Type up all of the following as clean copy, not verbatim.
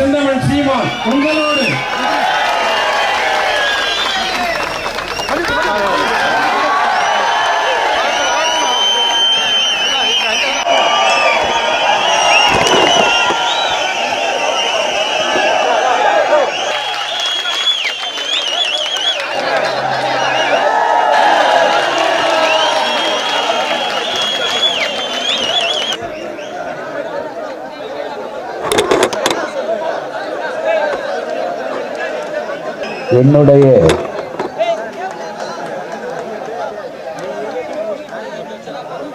செந்தமிழ் சீமான் உங்களோடு என்னுடைய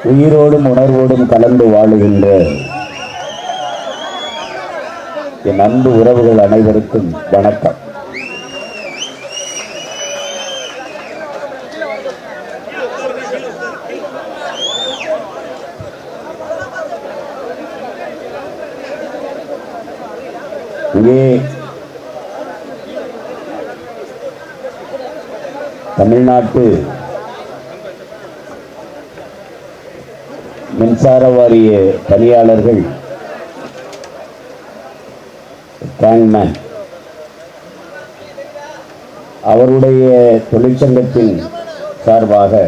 உயிரோடும் உணர்வோடும் கலந்து வாழுகின்ற என் அன்பு உறவுகள் அனைவருக்கும் வணக்கம். இங்கே தமிழ்நாட்டு மின்சார வாரிய பணியாளர்கள் கேங்மேன் அவருடைய தொழிற்சங்கத்தின் சார்பாக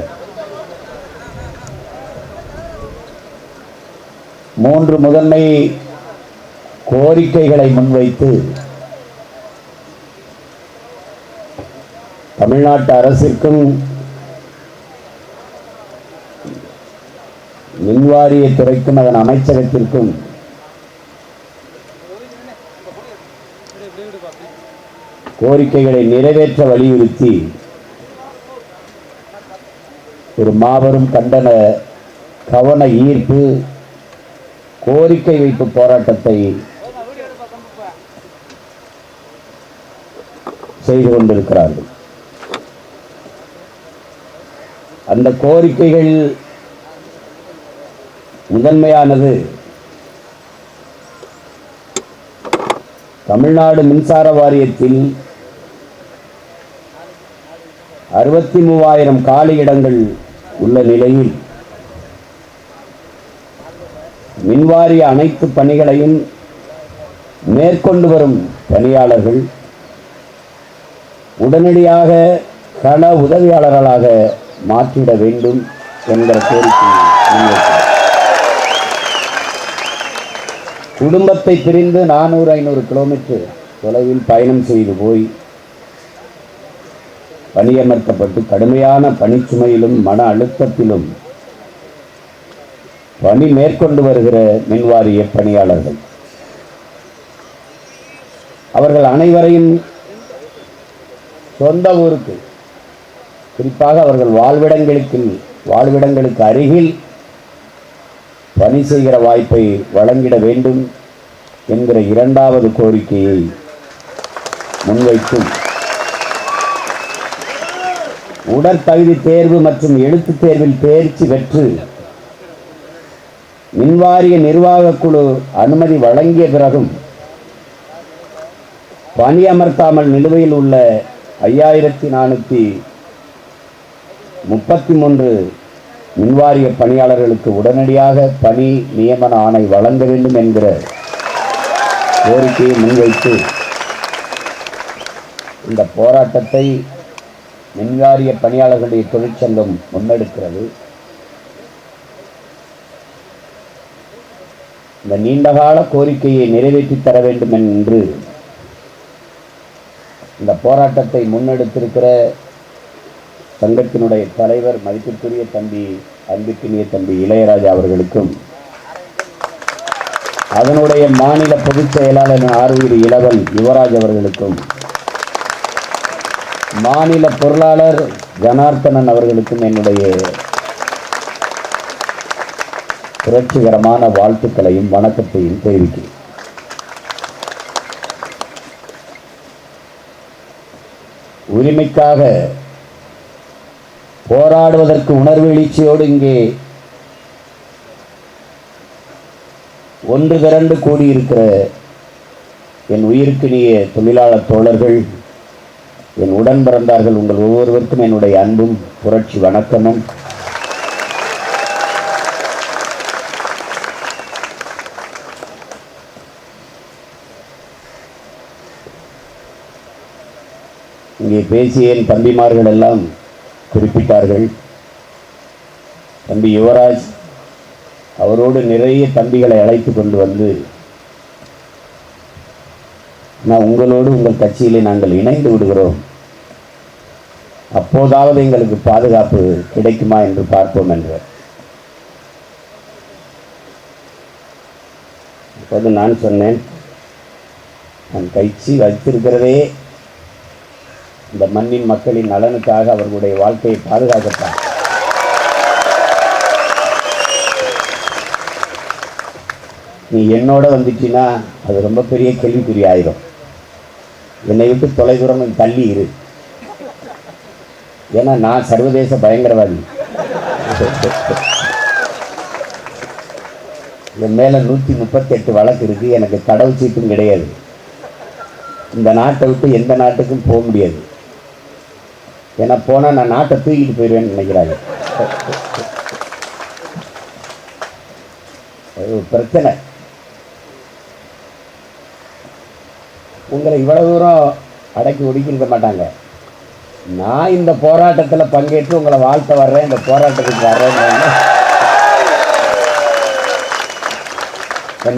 3 முதன்மை கோரிக்கைகளை முன்வைத்து தமிழ்நாட்டு அரசிற்கும் மின்வாரிய துறைக்கும் அதன் அமைச்சகத்திற்கும் கோரிக்கைகளை நிறைவேற்ற வலியுறுத்தி ஒரு மாபெரும் கண்டன கவன ஈர்ப்பு கோரிக்கை வைப்பு போராட்டத்தை செய்து கொண்டிருக்கிறார்கள். அந்த கோரிக்கைகள் முதன்மையானது தமிழ்நாடு மின்சார வாரியத்தில் 63,000 காலி இடங்கள் உள்ள நிலையில் மின்வாரிய அனைத்து பணிகளையும் மேற்கொண்டு வரும் பணியாளர்கள் உடனடியாக கள உதவியாளர்களாக மாற்றிட வேண்டும் என்கிற கோரிக்கை. குடும்பத்தை பிரிந்து 400-500 கிலோமீட்டர் தொலைவில் பயணம் செய்து போய் பணியமர்த்தப்பட்டு கடுமையான பணிச்சுமையிலும் மன அழுத்தத்திலும் பணி மேற்கொண்டு வருகிற மின்வாரிய பணியாளர்கள் அவர்கள் அனைவரையும் சொந்த ஊருக்கு, குறிப்பாக அவர்கள் வாழ்விடங்களுக்கு அருகில் பணி செய்கிற வாய்ப்பை வழங்கிட வேண்டும் என்கிற 2வது கோரிக்கையை முன்வைக்கும் உடற்தகுதி தேர்வு மற்றும் எழுத்துத் தேர்வில் தேர்ச்சி பெற்று மின்வாரிய நிர்வாக குழு அனுமதி வழங்கிய பிறகும் பணி அமர்த்தாமல் நிலுவையில் உள்ள 5433 மின்வாரிய பணியாளர்களுக்கு உடனடியாக பணி நியமன ஆணை வழங்க வேண்டும் என்கிற கோரிக்கையை முன்வைத்து இந்த போராட்டத்தை மின்வாரிய பணியாளர்களுடைய தொழிற்சங்கம் முன்னெடுக்கிறது. இந்த நீண்டகால கோரிக்கையை நிறைவேற்றி தர வேண்டும் என்று இந்த போராட்டத்தை முன்னெடுத்திருக்கிற சங்கத்தினுடைய தலைவர் மதிப்பிற்குரிய தம்பி அன்பிற்குரிய தம்பி இளையராஜா அவர்களுக்கும், அதனுடைய மாநில பொதுச் செயலாளர் ஆர்வீர் இளவல் யுவராஜ் அவர்களுக்கும், மாநில பொருளாளர் ஜனார்த்தனன் அவர்களுக்கும் என்னுடைய புரட்சிகரமான வாழ்த்துக்களையும் வணக்கத்தையும் தெரிவிக்கிறேன். உரிமைக்காக போராடுவதற்கு உணர்வு எழுச்சியோடு இங்கே ஒன்று திரண்டு கூடியிருக்கிற என் உயிர்க்கினிய தொழிலாளர் தோழர்கள், என் உடன் பிறந்தார்கள், உங்கள் ஒவ்வொருவருக்கும் என்னுடைய அன்பும் புரட்சி வணக்கமும். இங்கே பேசிய என் தம்பிமார்கள் எல்லாம் குறிப்பிட்டார்கள். தம்பி யுவராஜ் அவரோடு நிறைய தம்பிகளை அழைத்து கொண்டு வந்து, நான் உங்களோடு உங்கள் கட்சியிலே நாங்கள் இணைந்து விடுகிறோம், அப்போதாவது எங்களுக்கு பாதுகாப்பு கிடைக்குமா என்று பார்ப்போம் என்றார். அப்போது நான் சொன்னேன், நான் கட்சி வைத்திருக்கிறதே இந்த மண்ணின் மக்களின் நலனுக்காக, அவர்களுடைய வாழ்க்கையை பாதுகாக்கத்தான். நீ என்னோட வந்துட்டீன்னா அது ரொம்ப பெரிய கேள்விக்குறி ஆயிரும். என்னை விட்டு தொலைதூரம் தள்ளி இரு. ஏன்னா நான் சர்வதேச பயங்கரவாதி. என் மேலே 138 வழக்கு இருக்குது. எனக்கு கடவுள் சீட்டும் கிடையாது. இந்த நாட்டை விட்டு எந்த நாட்டுக்கும் போக முடியாது. ஏன்னா போனால் நான் நாட்டை தூக்கிட்டு போயிடுவேன்னு நினைக்கிறாங்க. ஒரு பிரச்சனை. உங்களை இவ்வளவு தூரம் அடக்கி ஒடுக்கியிருக்க மாட்டாங்க. நான் இந்த போராட்டத்தில் பங்கேற்று உங்களை வாழ்த்த வர்றேன், இந்த போராட்டத்துக்கு வர்றேன்னு.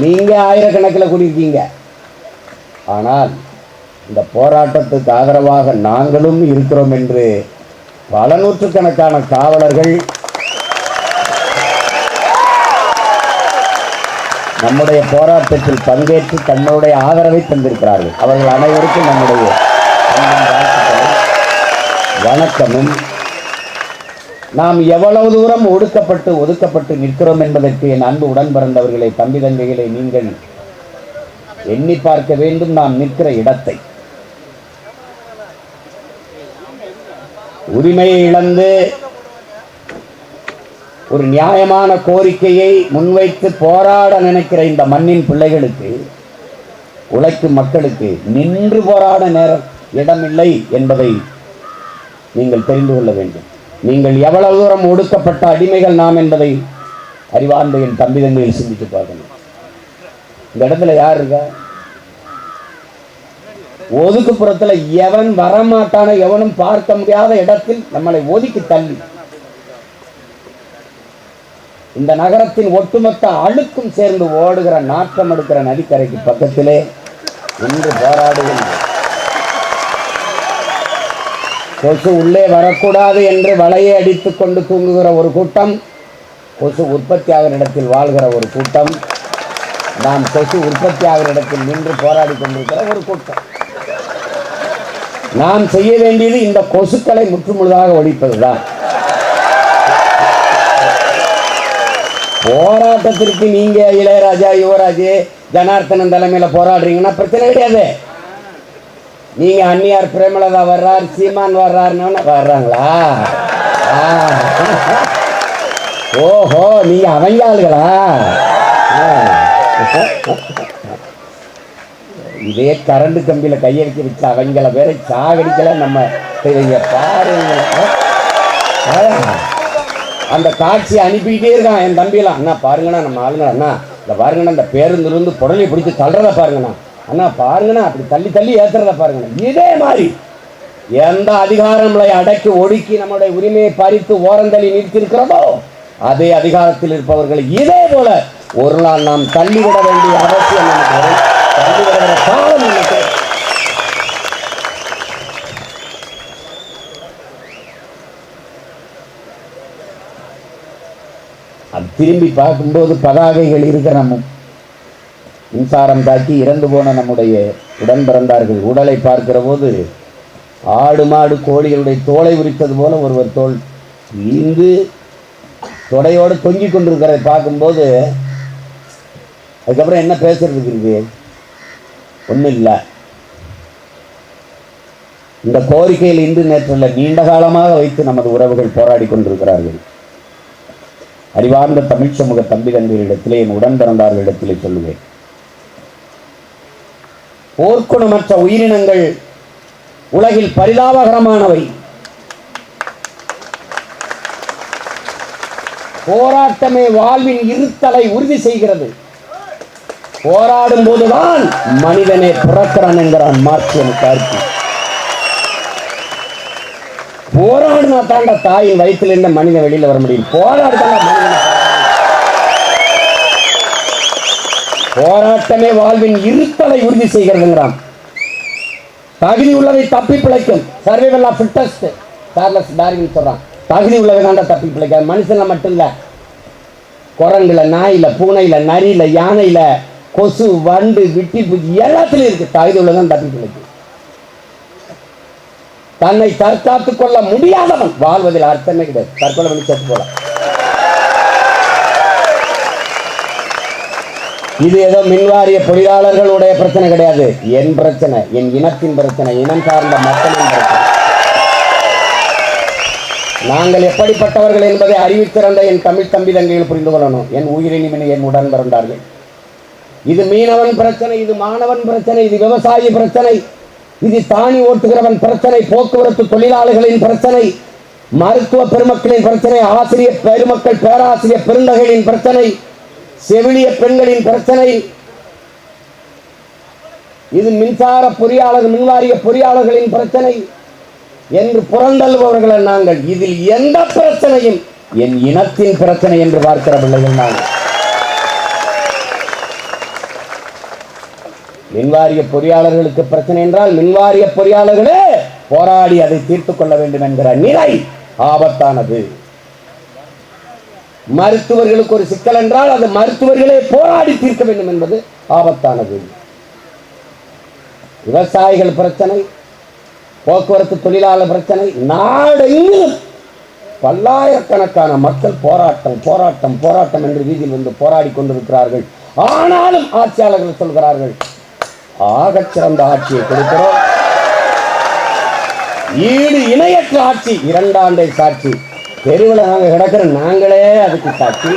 நீங்கள் ஆயிரக்கணக்கில் கூடியிருக்கீங்க. ஆனால் இந்த போராட்டத்துக்கு ஆதரவாக நாங்களும் இருக்கிறோம் என்று பல நூற்றுக்கணக்கான காவலர்கள் நம்முடைய போராட்டத்தில் பங்கேற்று தன்னுடைய ஆதரவை தந்திருக்கிறார்கள். அவர்கள் அனைவருக்கும் நம்முடைய வணக்கமும். நாம் எவ்வளவு தூரம் ஒதுக்கப்பட்டு நிற்கிறோம் என்பதற்கு என் அன்பு உடன் பிறந்தவர்களை, தம்பி தங்கைகளை, நீங்கள் எண்ணி பார்க்க வேண்டும். நாம் நிற்கிற இடத்தை, உரிமையை இழந்து ஒரு நியாயமான கோரிக்கையை முன்வைத்து போராட நினைக்கிற இந்த மண்ணின் பிள்ளைகளுக்கு, உழைக்கும் மக்களுக்கு நின்று போராட நேரம் இடமில்லை என்பதை நீங்கள் தெரிந்து கொள்ள வேண்டும். நீங்கள் எவ்வளவு தூரம் ஒடுக்கப்பட்ட அடிமைகள் நாம் என்பதை அறிவார்ந்த என் தம்பி தங்கையில் சிந்தித்து பார்க்கணும். இந்த இடத்துல யார் இருக்கா? ஒதுக்குப்புறத்தில் எவன் வரமாட்டான, எவனும் பார்க்க முடியாத இடத்தில் நம்மளை ஒதுக்கி தள்ளி இந்த நகரத்தின் ஒட்டுமொத்த அழுக்கும் சேர்ந்து ஓடுகிற நாற்றம் எடுக்கிற நதிக்கரைக்கு பக்கத்திலே இன்று போராடுகின்ற கொசு உள்ளே வரக்கூடாது என்று வலையை அடித்துக் கொண்டு தூங்குகிற ஒரு கூட்டம், கொசு உற்பத்தி ஆகிற இடத்தில் வாழ்கிற ஒரு கூட்டம், நாம் கொசு உற்பத்தி ஆகிற இடத்தில் நின்று போராடி கொண்டிருக்கிற ஒரு கூட்டம். நாம் செய்ய வேண்டியது இந்த கொசுக்களை முற்றுமுழுதாக ஒழிப்பதுதான். போராட்டத்திற்கு நீங்க இளையராஜா, யுவராஜ், ஜனார்த்தனன் தலைமையில போராடுறீங்கன்னா பிரச்சனை கிடையாது. நீங்க அந்நியார் பிரேமலதா வர்றார், சீமான் வர்றாருன்னு வர்றாங்களா? ஓஹோ, நீங்க அவங்க ஆளுகளா? இதே கரண்ட் கம்பியில கையடிக்க வச்சு அவங்கள வேற சாகடிக்கல. நம்ம பாருங்க, அந்த காட்சி அனுப்பிக்கிட்டே இருக்கான் என் தம்பியெல்லாம். அண்ணா பாருங்கண்ணா, நம்ம ஆளுங்க அண்ணா இந்த பாருங்கண்ணா, இந்த பேருந்துலேருந்து புடலை பிடிச்சி தள்ளுறத பாருங்கண்ணா, அண்ணா பாருங்கண்ணா, அப்படி தள்ளி தள்ளி ஏற்றுறத பாருங்கண்ணா. இதே மாதிரி எந்த அதிகாரங்களை அடக்கி ஒடுக்கி நம்முடைய உரிமையை பறித்து ஓரந்தள்ளி நிறுத்தியிருக்கிறதோ அதே அதிகாரத்தில் இருப்பவர்களை இதே போல ஒரு நாள் நாம் தள்ளிவிட வேண்டிய அவசியம் நமக்கு வரும். தள்ளிவிடுகிற காலம் நமக்கு. அது திரும்பி பார்க்கும்போது பதாகைகள் இருக்கிற நம்ம மின்சாரம் தாக்கி இறந்து போன நம்முடைய உடன் பிறந்தார்கள் உடலை பார்க்கிற போது ஆடு மாடு கோழிகளுடைய தோலை உரித்தது போல ஒருவர் தோல் இங்கு தொடையோடு தொங்கி கொண்டிருக்கிறதை பார்க்கும்போது அதுக்கப்புறம் என்ன பேசுறதுக்கு இருக்கு? ஒன்றும் இல்லை. இந்த கோரிக்கையில் இன்று நேற்றல்ல, நீண்ட காலமாக வைத்து நமது உறவுகள் போராடி கொண்டிருக்கிறார்கள். அறிவார்ந்த தமிழ் சமூக தம்பி தங்கைகளிடத்திலே, என் உடன் பிறந்தார்களிடத்திலே சொல்லுவேன், போர்க்குணமற்ற உயிரினங்கள் உலகில் பரிதாபகரமானவை. போராட்டமே வாழ்வின் இருத்தலை உறுதி செய்கிறது. போராடும் போதுதான் மனிதனே பிறக்கிறான் என்கிறான் மார்க்சியன் கருத்து. போராடினா தாண்ட தாயின் வயிற்றுல இருந்த மனிதன் வெளியில வர முடியும். போராட்டமே வாழ்வின் இருத்தலை உறுதி செய்கிறதுங்கிறான். தகுதி உள்ளவை தப்பி பிழைக்கும். Survival of fittest Charles Darwin சொல்றான். தகுதி உள்ளவை தாண்டா தப்பி பிழைக்காது. மனுஷன்ல மட்டும் இல்ல, குரங்குல, நாயில, பூனையில, நரியில, யானையில, கொசு, வண்டு, விட்டி பூச்சி எல்லாத்துலயும் இருக்கு. தகுதி உள்ளதான் தப்பி பிழைக்கும். தன்னை தற்காத்துக் கொள்ள முடியாதவன் வாழ்வதில் அர்த்தமே கிடையாது. தற்கொலை பண்ணி செத்து போல. இது ஏதோ மின்வாரிய பொறியாளர்களுடைய பிரச்சனை கிடையாது. என் பிரச்சனை, என் இனத்தின் பிரச்சனை, இனம் சார்ந்த மக்களின் பிரச்சனை. நாங்கள் எப்படிப்பட்டவர்கள் என்பதை அறிவித்திருந்த என் தமிழ் தம்பி தங்கைகள் புரிந்து கொள்ளணும். என் உயிரினிமின் என் உடன் பிறந்தார்கள். இது மீனவன் பிரச்சனை, இது மாணவன் பிரச்சனை, இது விவசாயி பிரச்சனை, இது தானி ஓட்டுகிறவன் பிரச்சனை, போக்குவரத்து தொழிலாளர்களின் பிரச்சனை, மருத்துவ பெருமக்களின் பிரச்சனை, ஆசிரியர் பெருமக்கள், பேராசிரியர் பெருந்தகைகளின் பிரச்சனை, செவிலிய பெண்களின் பிரச்சனை, இது மின்சார பொறியாளர், மின்வாரிய பொறியாளர்களின் பிரச்சனை என்று புறந்தள்ளுபவர்கள் நாங்கள். இதில் எந்த பிரச்சனையும் என் இனத்தின் பிரச்சனை என்று பார்க்கிற பிள்ளைகள் நாங்கள். மின்வாரிய பொறியாளர்களுக்கு பிரச்சனை என்றால் மின்வாரிய பொறியாளர்களே போராடி அதை தீர்த்துக் கொள்ள வேண்டும் என்கிற நிலை ஆபத்தானது. மருத்துவர்களுக்கு ஒரு சிக்கல் என்றால் அது மருத்துவர்களே போராடி தீர்க்க வேண்டும் என்பது ஆபத்தானது. விவசாயிகள் பிரச்சனை, போக்குவரத்து தொழிலாளர் பிரச்சனை, நாடெங்கிலும் பல்லாயிரக்கணக்கான மக்கள் போராட்டம் போராட்டம் போராட்டம் என்று வீதியில் வந்து போராடி கொண்டிருக்கிறார்கள். ஆனாலும் ஆட்சியாளர்கள் சொல்கிறார்கள், ஆகச் சிறந்த ஆட்சியை கொடுக்கிறோம், ஈடு இணையற்ற ஆட்சி, 2 ஆண்டை சாட்சி, தெருவில் நாங்க கிடக்கிற நாங்களே அதுக்கு சாட்சி.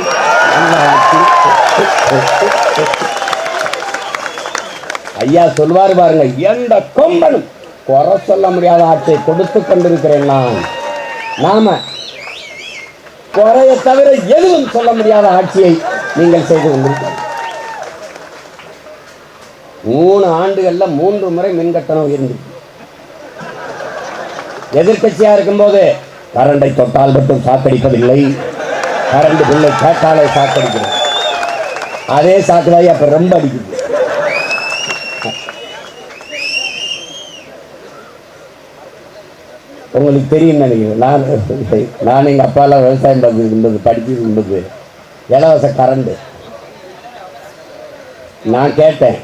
ஐயா சொல்வாரு பாருங்க, எந்த கொம்பனும் குறை சொல்ல முடியாத ஆட்சியை கொடுத்து கொண்டிருக்கிறேன் நான். நாம குறைய தவிர எதுவும் சொல்ல முடியாத ஆட்சியை நீங்கள் செய்து கொண்டிருக்கிறீர்கள். 3 ஆண்டுகள்ல 3 முறை மின்கட்டணம் உயர்ந்து. எதிர்கட்சியா இருக்கும் போது கரண்டை தொட்டால் மட்டும் சாக்கடிப்பதில்லை, கரண்ட் பில்லை கேட்டாலே சாக்கடிக்கிறது. அதே சாக்குதாய் அப்ப ரொம்ப அடிக்குது. உங்களுக்கு தெரியும் நினைக்கிறேன். நான் எங்க அப்பாலாம் விவசாயம் பார்த்துருந்தது, படிச்சது இருந்தது, இலவச கரண்ட். நான் கேட்டேன்,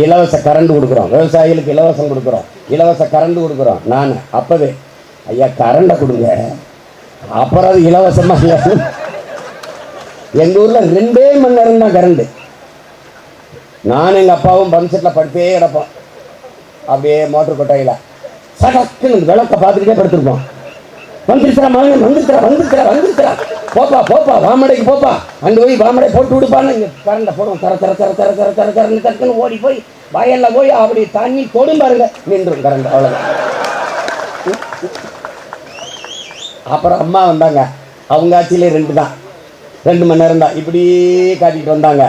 இலவச கரண்ட் கொடுக்குறோம், விவசாயிகளுக்கு இலவசம் கொடுக்குறோம், இலவச கரண்ட் கொடுக்குறோம். நான் அப்பவே, ஐயா கரண்டை கொடுங்க, அப்புறம் அது இலவசமா இல்லை. எங்கள் ஊரில் 2 மணி நேரம் தான் கரண்டு. நானும் எங்கள் அப்பாவும் பம்ப் செட்டில் படுத்தே கிடப்போம். அப்படியே மோட்டர் கொட்டையில் சடக்குன்னு விளக்க பார்த்துக்கிட்டே படுத்துருப்போம். வந்துருச்சுரா மகன், வந்துருச்சுரா வந்துருச்சுரா வந்துருச்சுரா, போப்பா போப்பா வாமடைக்கு போப்பா, அங்கே போய் வாமடை போட்டு விடுப்பான்னு இங்கே கரண்டை போடுவோம். தர தர தர தர தர தர தரன்னு தட்டுன்னு ஓடி போய் வயலில் போய் அப்படி தண்ணி தொடும் பாருங்க, நின்றும் கரண்ட். அவ்வளோதான். அப்புறம் அம்மா வந்தாங்க, அவங்க ஆட்சியிலே 2 மணி நேரம் தான் இப்படி காட்டிக்கிட்டு வந்தாங்க.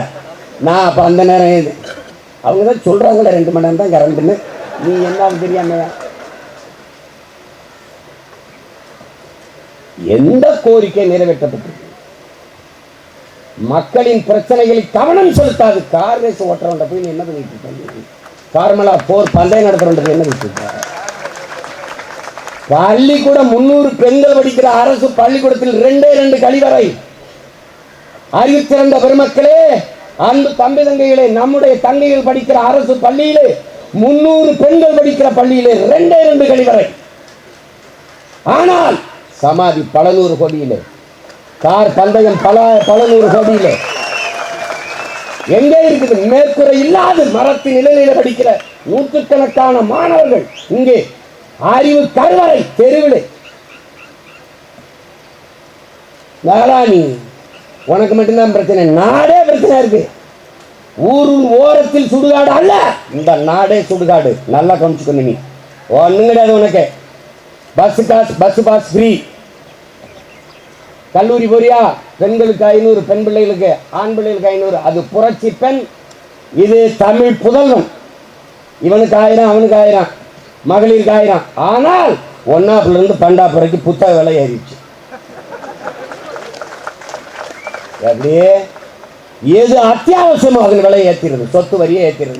நான் அப்போ அந்த நேரம் அவங்க தான் சொல்கிறாங்களே 2 மணி நேரம் தான் கரண்ட்டுன்னு, நீ என்ன தெரியாமையா? எந்த கோரிக்கை நிறைவேற்றப்பட்டிருக்கு? மக்களின் பிரச்சனைகளில் கவனம் செலுத்தாது. கார் ரேஸ் ஓட்டுறவன் போய் என்ன பண்ணிட்டு இருக்காங்க? ஃபார்முலா 4 பந்தயம் நடத்துறவன் என்ன பண்ணிட்டு? பள்ளிக்கூடம் 300 பெண்கள் படிக்கிற அரசு பள்ளிக்கூடத்தில் 2 கழிவறை. அறிவிச்சிறந்த பெருமக்களே, அன்பு தம்பி தங்கைகளே, நம்முடைய தங்கைகள் படிக்கிற அரசு பள்ளியிலே 300 பெண்கள் படிக்கிற பள்ளியிலே 2 கழிவறை. ஆனால் சமாதி பல 100 கோடியிலே, கார் பந்தயம் பல 100 கோடியிலே. எங்கே இருக்குது? மேற்கூரை இல்லாத மரத்தின் நிலையில படிக்கிற நூற்றுக்கணக்கான மாணவர்கள் இங்கே அறிவு கருவறை தெருவில். நாராணி, உனக்கு மட்டும்தான் பிரச்சனை, நாடே பிரச்சனை இருக்கு. ஊரின் ஓரத்தில் சுடுகாடு அல்ல, இந்த நாடே சுடுகாடு. நல்லா கவனிச்சுக்கணும். நீ ஒன்றும் கிடையாது உனக்கு. பஸ் காசு, பஸ் பாஸ் ஃப்ரீ. கல்லூரி போறியா? பெண்களுக்கு 500, பெண் பிள்ளைகளுக்கு, ஆண் பிள்ளைகளுக்கு 500. அது புரட்சி பெண். இது தமிழ் புதல்வன். இவனுக்கு 1000, அவனுக்கு 1000, மகளிருக்கு 1000. ஆனால் 1ஆப்புலேருந்து 12ஆப்பு வரைக்கும் புத்தக விலை ஏறிடுச்சு. அப்படியே எது அத்தியாவசியமோ அதன் விலையை ஏற்றிடுது. சொத்து வரியை ஏற்றிடுது,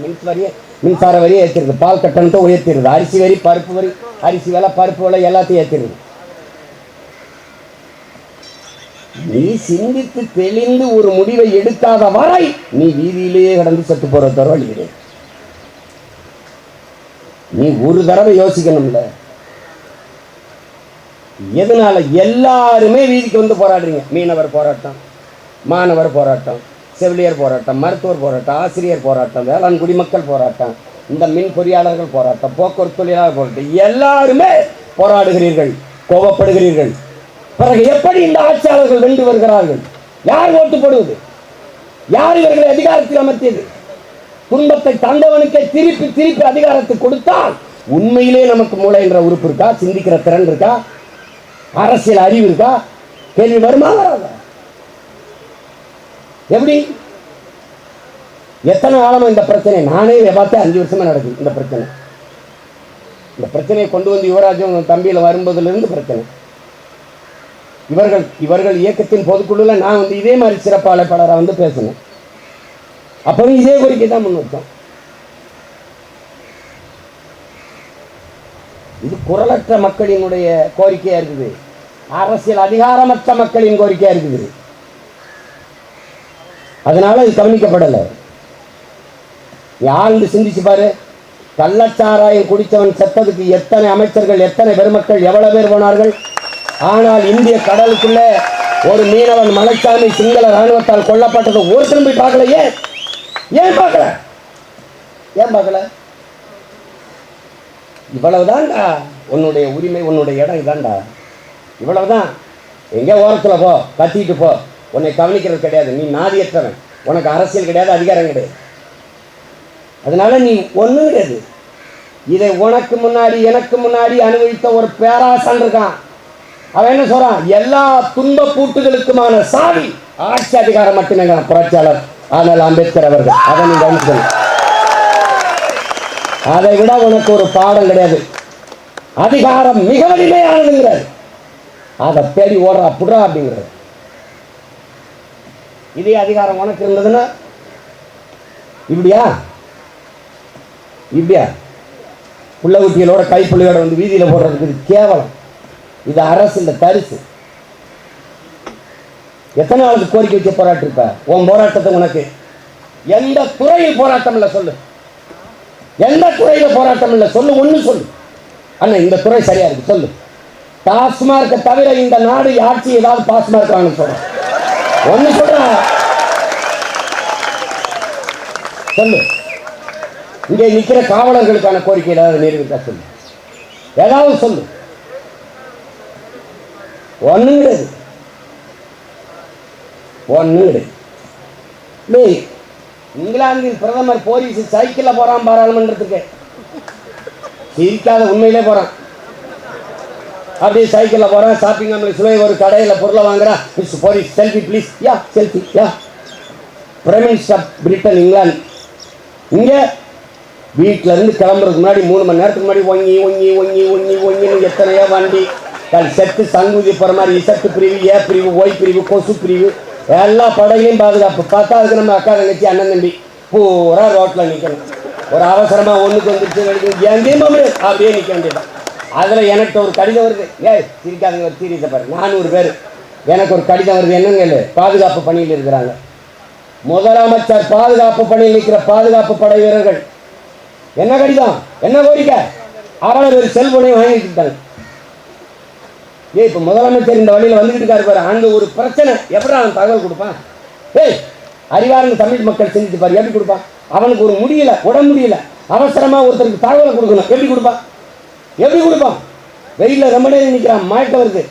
மின்சார வரியை ஏற்றிடுது, பால் கட்டணத்தை உயர்த்திடுது, அரிசி வரி, பருப்பு வரி, அரிசி விலை, பருப்பு விலை எல்லாத்தையும் ஏற்றிடுது. நீ சிந்தித்து தெளிந்து ஒரு முடிவை எடுக்காத வரை நீ வீதியிலேயே கடந்து செத்து போற தரவழிகிறேன். நீ ஒரு தடவை யோசிக்கணும்ல. எதனால எல்லாருமே வீதிக்கு வந்து போராடுறீங்க? மீனவர் போராட்டம், மாணவர் போராட்டம், செவிலியர் போராட்டம், மருத்துவர் போராட்டம், ஆசிரியர் போராட்டம், வேளாண் குடிமக்கள் போராட்டம், இந்த மின் பொறியாளர்கள் போராட்டம், போக்குவரத்து தொழிலாளர் போராட்டம், எல்லாருமே போராடுகிறீர்கள், கோபப்படுகிறீர்கள். பிறகு எப்படி இந்த ஆட்சியாளர்கள் வென்று வருகிறார்கள்? யார் ஓட்டு போடுவது? யார் இவர்களை அதிகாரத்தில் அமர்த்தியது? துன்பத்தை தந்தவனுக்கே திருப்பி திருப்பி அதிகாரத்தை கொடுத்தால் உண்மையிலே நமக்கு மூளை என்ற உறுப்பு இருக்கா? சிந்திக்கிற திறன் இருக்கா? அரசியல் அறிவு இருக்கா? கேள்வி வருமா வராதா? எப்படி? எத்தனை காலமா இந்த பிரச்சனை? நானே பார்த்தேன் 5 வருஷமா நடக்குது இந்த பிரச்சனை. இந்த பிரச்சனையை கொண்டு வந்து யுவராஜும் தம்பியில வரும்போதிலிருந்து பிரச்சனை. இவர்கள் இயக்கத்தின் பொதுக்குழுல நான் வந்து இதே மாதிரி சிறப்பு அழைப்பாளராக வந்து பேசினேன். அப்பவும் இதே கோரிக்கை தான் முன் வச்சோம். இது குரலற்ற மக்களினுடைய கோரிக்கையா இருக்குது, அரசியல் அதிகாரமற்ற மக்களின் கோரிக்கையா இருக்குது. அதனால இது கவனிக்கப்படலை. யாழ்ந்து சிந்திச்சு பாரு. கள்ளச்சாராயம் குடித்தவன் செத்ததுக்கு எத்தனை அமைச்சர்கள், எத்தனை பெருமக்கள், எவ்வளவு பேர் போனார்கள்? ஆனால் இந்திய கடலுக்குள்ள ஒரு மீனவன் மலைச்சாமி சிங்கள ராணுவத்தால் கொல்லப்பட்டது ஒருத்தரும் போய் பார்க்கல. ஏன் பார்க்கல? ஏன் பார்க்கல? இவ்வளவுதான்டா உன்னுடைய உரிமை, உன்னுடைய இடம் இதான்டா, இவ்வளவுதான். எங்கே ஓரத்தில் போ, கத்திட்டு போ, உன்னை கவனிக்கிறது கிடையாது. நீ நாதியற்றவன், உனக்கு அரசியல் கிடையாது, அதிகாரம் கிடையாது. அதனால நீ ஒன்றும் கிடையாது. இதை உனக்கு முன்னாடி எனக்கு முன்னாடி அனுபவித்த ஒரு பேராசன் இருக்கான். அவன் என்ன சொல்றான்? எல்லா துன்ப பூட்டுகளுக்குமான சாவி ஆட்சி அதிகாரம் மட்டுமே. புரட்சியாளர் ஆனால் அம்பேத்கர் அவர்கள் அதை நீங்க கவனிக்கணும். அதை விட உனக்கு ஒரு பாடம் கிடையாது. அதிகாரம் மிக வலிமையானதுங்கிறார். அதை தேடி ஓடுறா புடுறா அப்படிங்கிறது. இதே அதிகாரம் உனக்கு இருந்ததுன்னா இப்படியா புள்ள குட்டிகளோட கைப்புள்ளியோட வந்து வீதியில் போடுறதுக்கு இது கேவலம். இது அரசு இல்லை, தரிசு. எத்தனை நாளுக்கு கோரிக்கை வச்சு போராட்டிருப்ப? உன் போராட்டத்தை உனக்கு எந்த துறையில் போராட்டம் இல்லை சொல்லு. எந்த துறையில போராட்டம் இல்லை சொல்லு. ஒண்ணு சொல்லு. அண்ணா இந்த துறை சரியா இருக்கு சொல்லு. டாஸ்மார்க்கை தவிர இந்த நாடு ஆட்சி ஏதாவது பாஸ்மார்க் வாங்க சொல்ற. ஒண்ணு சொல்ற சொல்லு. இங்கே நிற்கிற காவலர்களுக்கான கோரிக்கை ஏதாவது நிறைவேற்றா சொல்லு. ஏதாவது சொல்லு. ஒன்றும் கிடையாது. இங்கிலாந்தின் பிரதமர் போலீஸ் சைக்கிள்ல போறான் பாராளுமன்றத்துக்கு. சிரிக்காத உண்மையிலே போறான். அப்படியே சைக்கிள்ல போறான். ஷாப்பிங் காம்ப்ளெக்ஸ்ல ஒரு கடையில பொருளை வாங்குறான். Miss police selfie please. Yeah selfie. Yeah prime minister Britain England. இங்க வீட்டில இருந்து கிளம்புறதுக்கு முன்னாடி 3 மணி நேரத்துக்கு முன்னாடி ஒங்கி எத்தனையோ வண்டி செட்டு சங்குதி போற மாதிரி இசட்டு பிரிவு, ஏ பிரிவு, ஒய் பிரிவு, கொசு பிரிவு, எல்லா படையிலையும் பாதுகாப்பு. பார்த்தா அதுக்கு நம்ம அக்கா தங்கச்சி அண்ணன் தம்பி பூரா ரோட்டில் நிற்கணும். ஒரு அவசரமா ஒன்றுக்கு வந்துருச்சு எங்கேயும் அப்படியே நிற்க வேண்டியதான். அதில் எனக்கு ஒரு கடிதம் வருது. சிரிக்காதுங்க, ஒரு சீரியஸை பாரு. 400 பேர் எனக்கு ஒரு கடிதம் வருது. என்னங்க? பாதுகாப்பு பணியில் இருக்கிறாங்க. முதலமைச்சர் பாதுகாப்பு பணியில் நிற்கிற பாதுகாப்பு படை வீரர்கள். என்ன கடிதம், என்ன கோரிக்கை? அவ்வளவு ஒரு செல்போனையும் வாங்கிட்டு இருக்காங்க. இப்போ முதலமைச்சர் இந்த வழியில் வந்துகிட்டு இருக்காரு பாரு. அங்கே ஒரு பிரச்சனை, எப்படி அவன் தகவல் கொடுப்பான்? அறிவார்ந்த தமிழ் மக்கள் சிந்தித்து பாரு. எப்படி கொடுப்பான்? அவனுக்கு ஒரு முடியல, உடம்பு முடியல, அவசரமா ஒருத்தருக்கு தகவலை கொடுக்கணும். எப்படி கொடுப்பான்? வெயிலில் ரொம்ப நேரம் நிற்கிறான், மயக்கம் வருது,